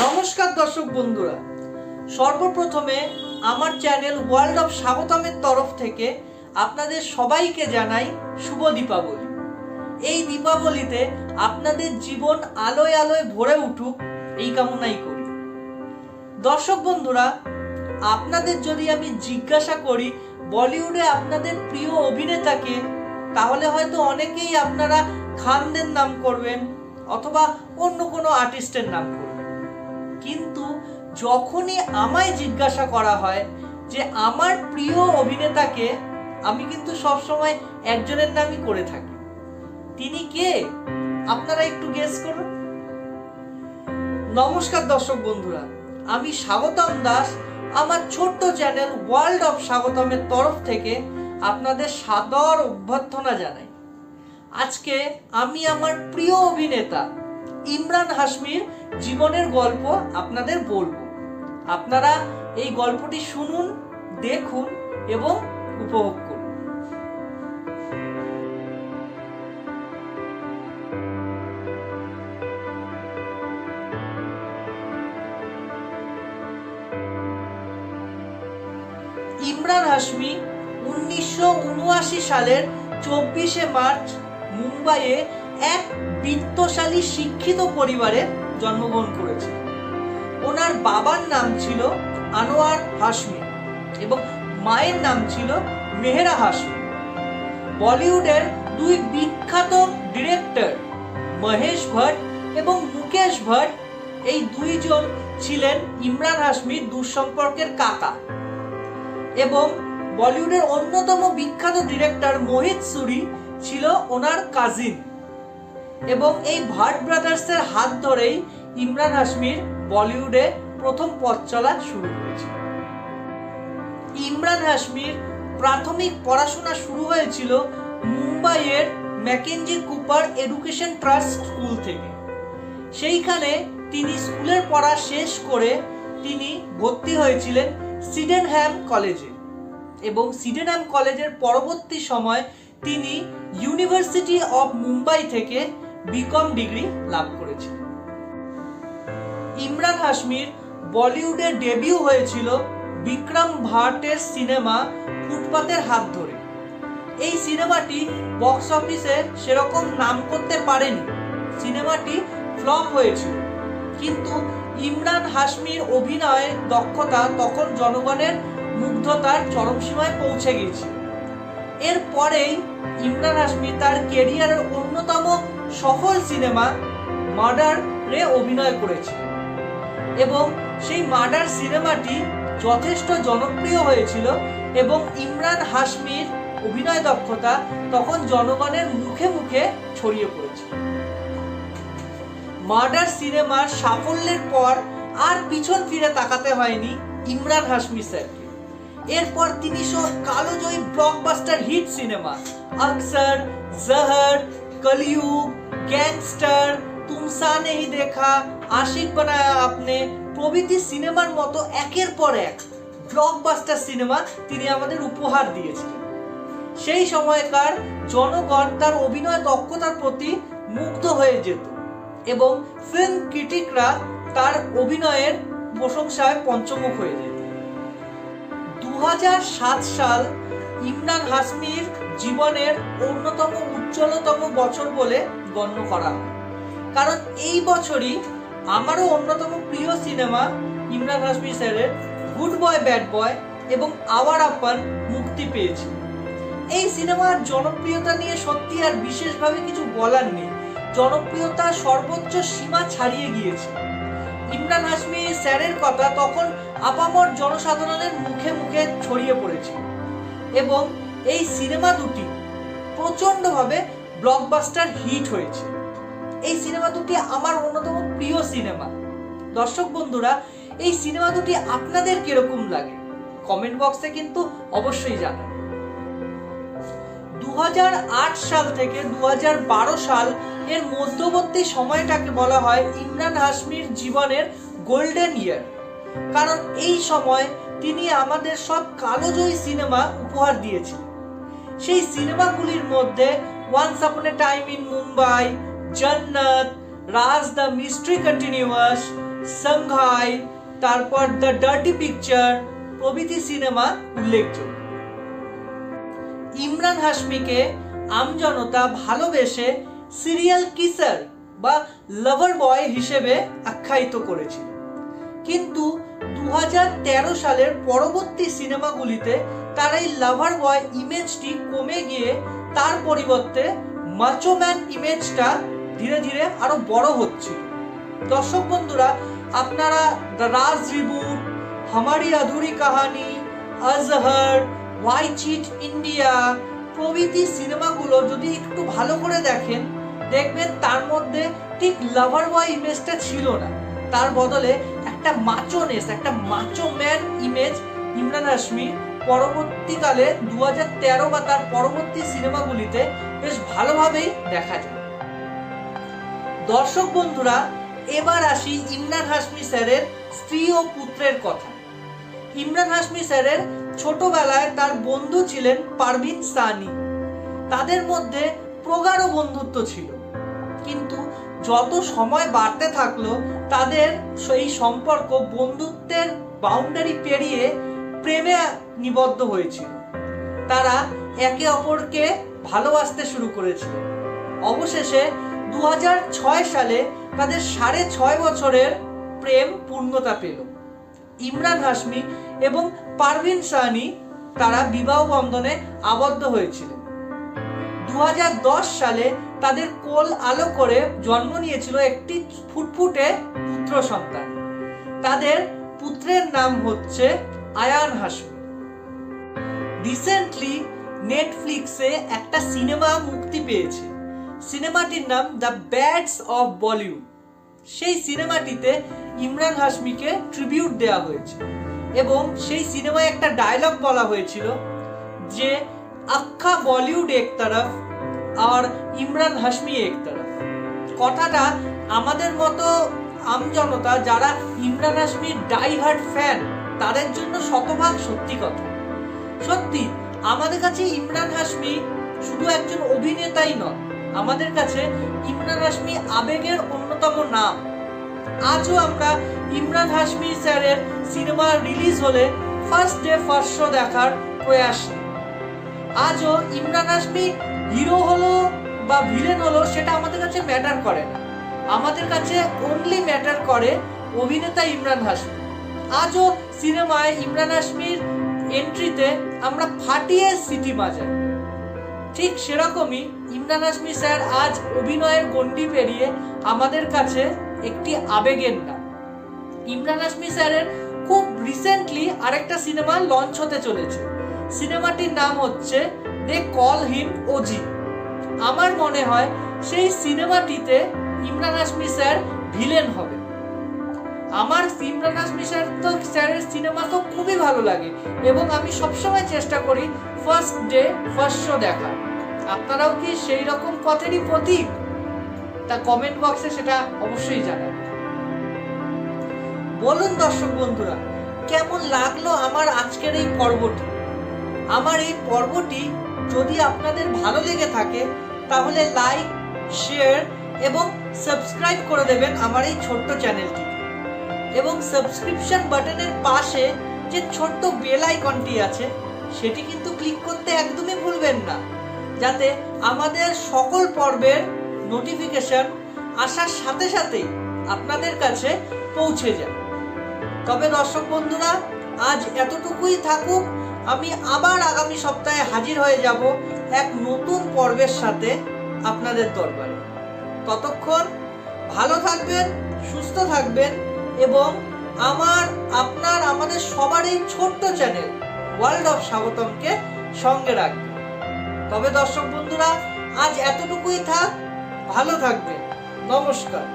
নমস্কার দর্শক বন্ধুরা, সর্বপ্রথমে আমার চ্যানেল ওয়ার্ল্ড অফ স্বাগতমের তরফ থেকে আপনাদের সবাইকে জানাই শুভ দীপাবলি। এই দীপাবলিতে আপনাদের জীবন আলোয় আলোয় ভরে উঠুক এই কামনাই করি। দর্শক বন্ধুরা, আপনাদের যদি আমি জিজ্ঞাসা করি বলিউডে আপনাদের প্রিয় অভিনেতাকে, তাহলে হয়তো অনেকেই আপনারা খানদের নাম করবেন অথবা অন্য কোনো আর্টিস্টের নাম করবেন। কিন্তু যখনই আমায় জিজ্ঞাসা করা হয় যে আমার প্রিয় অভিনেতাকে, আমি কিন্তু সবসময় একজনের নামই করে থাকি। তিনি কে? আপনারা একটু গেস করুন। নমস্কার দর্শক বন্ধুরা, আমি স্বাগতম দাস আমার ছোট্ট চ্যানেল ওয়ার্ল্ড অফ স্বাগতমের তরফ থেকে আপনাদের সাদর অভ্যর্থনা জানাই। আজকে আমি আমার প্রিয় অভিনেতা ইমরান হাশমির জীবনের গল্প আপনাদের বলবো। আপনারা এই গল্পটি শুনুন, দেখুন এবং উপভোগ করুন। ইমরান হাশমি 1979 সালের 24শে মার্চ মুম্বাইয়ে এক বিত্তশালী শিক্ষিত পরিবারে জন্মগ্রহণ করেছিলেন। ওনার বাবার নাম ছিল আনোয়ার হাশমি এবং মায়ের নাম ছিল মেহরা হাশমি। বলিউডের দুই বিখ্যাত ডিরেক্টর মহেশ ভাট এবং মুকেশ ভাট, এই দুইজন ছিলেন ইমরান হাশমির দূরসম্পর্কের কাকা। এবং বলিউডের অন্যতম বিখ্যাত ডিরেক্টর মোহিত সুরি ছিল ওনার কাজিন। এবং এই ভাট ব্রাদার্সের হাত ধরেই ইমরান হাশমির বলিউডে প্রথম পথ চলা শুরু হয়েছিল। ইমরান হাশমির প্রাথমিক পড়াশোনা শুরু হয়েছিল মুম্বাইয়ের Mackenzie Cooper education trust school থেকে। সেইখানে তিনি স্কুলের পড়া শেষ করে তিনি ভর্তি হয়েছিলেন সিডেনহ্যাম কলেজে এবং সিডেনহ্যাম কলেজের পরবর্তী সময় তিনি ইউনিভার্সিটি অফ মুম্বাই থেকে বিকম ডিগ্রি লাভ করেছিলেন। ইমরান হাশমির বলিউডে ডেবিউ হয়েছিল বিক্রম ভাটের সিনেমা ফুটপাতের হাত ধরে। এই সিনেমাটি বক্স অফিসে সেরকম নাম করতে পারেনি, সিনেমাটি ফ্লপ হয়েছিল। কিন্তু ইমরান হাশমির অভিনয়ের দক্ষতা তখন জনগণের মুগ্ধতার চরম সীমায় পৌঁছে গিয়েছিল। এরপরেই ইমরান হাশমি তার ক্যারিয়ারের অন্যতম সফল সিনেমা মার্ডারে অভিনয় করেছিলেন এবং সেই মার্ডার সিনেমাটি যথেষ্ট জনপ্রিয় হয়েছিল এবং ইমরান হাশমির অভিনয় দক্ষতা তখন জনগণের মুখে মুখে ছড়িয়ে পড়েছিল। মার্ডার সিনেমার সাফল্যের পর আর পিছন ফিরে তাকাতে হয়নি ইমরান হাশমি স্যারকে। এরপর তিনি সব কালোজয়ী ব্লকবাস্টার হিট সিনেমা আকসার, জহর, কলিযুগ, গ্যাংস্টার, তুমসা নেহি দেখা, আশিক বানায়া আপনে প্রভৃতি সিনেমার মতো একের পর এক ব্লকবাস্টার সিনেমা তিনি আমাদের উপহার দিয়েছিলেন। সেই সময়কার জনগণ তার অভিনয় দক্ষতার প্রতি মুগ্ধ হয়ে যেত এবং ফিল্ম ক্রিটিকরা তার অভিনয়ের প্রশংসায় পঞ্চমুখ হয়ে যেত। 2007 সাল ইমরান হাশমির জীবনের অন্যতম উজ্জ্বলতম বছর বলে গণ্য করা হয়, কারণ এই বছরই আমারও অন্যতম প্রিয় সিনেমা ইমরান হাশমি স্যারের গুড বয় ব্যাড বয় এবং আওয়ার আপন মুক্তি পেয়েছে। এই সিনেমার জনপ্রিয়তা নিয়ে সত্যি আর বিশেষভাবে কিছু বলার নেই, জনপ্রিয়তা সর্বোচ্চ সীমা ছাড়িয়ে গিয়েছে। ইমরান হাশমি স্যারের কথা তখন আপামর জনসাধারণের মুখে মুখে ছড়িয়ে পড়েছিল এবং এই সিনেমা দুটি প্রচন্ডভাবে ব্লকবাস্টার হিট হয়েছে। এই সিনেমা দুটি আমার অন্যতম প্রিয় সিনেমা। দর্শক বন্ধুরা, এই সিনেমা দুটি আপনাদের কিরকম লাগে কমেন্ট বক্সে কিন্তু অবশ্যই জানান। 2008 সাল থেকে 2012 সাল এর মধ্যবর্তী সময়টাকে বলা হয় ইমরান হাশমির জীবনের গোল্ডেন ইয়ার, কারণ এই সময় তিনি আমাদের সব কালোজয়ী সিনেমা উপহার দিয়েছিলেন। সেই সিনেমাগুলির মধ্যে once upon A time in Mumbai, জান্নাত, রাজ দ্য মিস্ট্রি কন্টিনিউয়াস, সাংহাই, তারপর দ্য ডার্টি পিকচার প্রভৃতি সিনেমা উল্লেখযোগ্য। ইমরান হাশমিকে আমজনতা ভালোবেসে সিরিয়াল কিসার বা লাভার বয় হিসেবে আখ্যায়িত করেছিল, কিন্তু 2013 সালের পরবর্তী সিনেমাগুলিতে তার এই লাভার বয় ইমেজটি কমে গিয়ে তার পরিবর্তে মাচোম্যান ইমেজটা ধীরে ধীরে আরো বড় হচ্ছিল। দর্শক বন্ধুরা, আপনারা দ্য রাজ রিবুট, হামারি আধুরি কাহানি, আজহার, ওয়াই চিট ইন্ডিয়া প্রভৃতি সিনেমাগুলো যদি একটু ভালো করে দেখেন, দেখবেন তার মধ্যে ঠিক লাভার বয় ইমেজটা ছিল না, তার বদলে একটা মাচোনেস, একটা মাচোম্যান ইমেজ ইমরান হাশমি পরবর্তীকালে 2013 বা তার পরবর্তী সিনেমাগুলিতে বেশ ভালোভাবেই দেখা যায়। দর্শক বন্ধুরা, এবার আসি ইমরান হাশমি স্যারের স্ত্রী ও পুত্রের কথা। ইমরান হাশমি স্যারের ছোটবেলায় তার বন্ধু ছিলেন পারভিন সানি। তাদের মধ্যে প্রগাঢ় বন্ধুত্ব ছিল, কিন্তু যত সময় বাড়তে থাকলো তাদের সেই সম্পর্ক বন্ধুত্বের বাউন্ডারি পেরিয়ে প্রেমে নিবদ্ধ হয়েছিল। তারা একে অপরকে ভালোবাসতে শুরু করেছিল। অবশেষে 2006 সালে তাদের 6.5 বছরের প্রেম পূর্ণতা পেল। ইমরান হাশমি এবং পারভিন সানি তারা বিবাহ বন্ধনে আবদ্ধ হয়েছিলেন। 2010 সালে তাদের কোল আলো করে জন্ম নিয়েছিল একটি ফুটফুটে পুত্র সন্তান। তাদের পুত্রের নাম হচ্ছে আয়ান হাশমি। রিসেন্টলি নেটফ্লিক্সে একটা সিনেমা মুক্তি পেয়েছে। সিনেমাটির নাম দ্য ব্যাডস অফ বলিউড। সেই সিনেমাটিতে ইমরান হাশমিকে ট্রিবিউট দেওয়া হয়েছে এবং সেই সিনেমায় একটা ডায়লগ বলা হয়েছিল যে আখ্খা বলিউড এক তরফ আর ইমরান হাশমি এক তরফ। কথাটা আমাদের মতো আমজনতা যারা ইমরান হাশমির ডাই হার্ড ফ্যান, তাদের জন্য শতভাগ সত্যি কথা। সত্যি আমাদের কাছে ইমরান হাশমি শুধু একজন অভিনেতাই নন, আমাদের কাছে ইমরান হাশমি আবেগের অন্যতম নাম। আজও আমরা ইমরান হাশমি স্যারের সিনেমা রিলিজ হলে ফার্স্ট ডে ফার্স্ট শো দেখার প্রয়াস নিই। আজও ইমরান হাশমি হিরো হলো বা ভিলেন হলো সেটা আমাদের কাছে ম্যাটার করে না, আমাদের কাছে অনলি ম্যাটার করে অভিনেতা ইমরান হাশমি। আজও সিনেমায় ইমরান হাশমির এন্ট্রিতে আমরা ফাটিয়ে সিটি বাজাই। ঠিক সেরকমই ইমরান হাশমি স্যার আজ অভিনয়ের গণ্ডি পেরিয়ে আমাদের কাছে একটি আবেগের নাম। ইমরান হাশমি স্যারের খুব রিসেন্টলি আরেকটা সিনেমা লঞ্চ হতে চলেছে। সিনেমাটির নাম হচ্ছে দে কল হিম ওজি। আমার মনে হয় সেই সিনেমাটিতে ইমরান হাশমি স্যার ভিলেন হবে। আমার ইমরান হাশমি স্যারের সিনেমা তো খুবই ভালো লাগে এবং আমি সবসময় চেষ্টা করি ফার্স্ট ডে ফার্স্ট শো দেখার। আপনারাও কি সেই রকম পথেরই প্রতীক? তা কমেন্ট বক্সে সেটা অবশ্যই জানাবেন। বলুন দর্শক বন্ধুরা, কেমন লাগলো আমার আজকের এই পর্বটি? আমার এই পর্বটি যদি আপনাদের ভালো লেগে থাকে তাহলে লাইক, শেয়ার এবং সাবস্ক্রাইব করে দেবেন আমার এই ছোট্ট চ্যানেলটি, এবং সাবস্ক্রিপশন বাটনের পাশে যে ছোট্ট বেল আইকনটি আছে সেটি কিন্তু ক্লিক করতে একদমই ভুলবেন না, যাতে আমাদের সকল পর্বের নোটিফিকেশন আসার সাথে সাথেই আপনাদের কাছে পৌঁছে যায়। তবে দর্শক বন্ধুরা, আজ এতটুকুই থাকুক। আমি আবার আগামী সপ্তাহে হাজির হয়ে যাব এক নতুন পর্বের সাথে আপনাদের দরবারে। ততক্ষণ ভালো থাকবেন, সুস্থ থাকবেন এবং আমাদের সবার এই ছোট্ট চ্যানেল ওয়ার্ল্ড অফ স্বাগতমকে সঙ্গে রাখবেন। তবে দর্শক বন্ধুরা, আজ এতটুকুই থাক। ভালো থাকবেন। নমস্কার।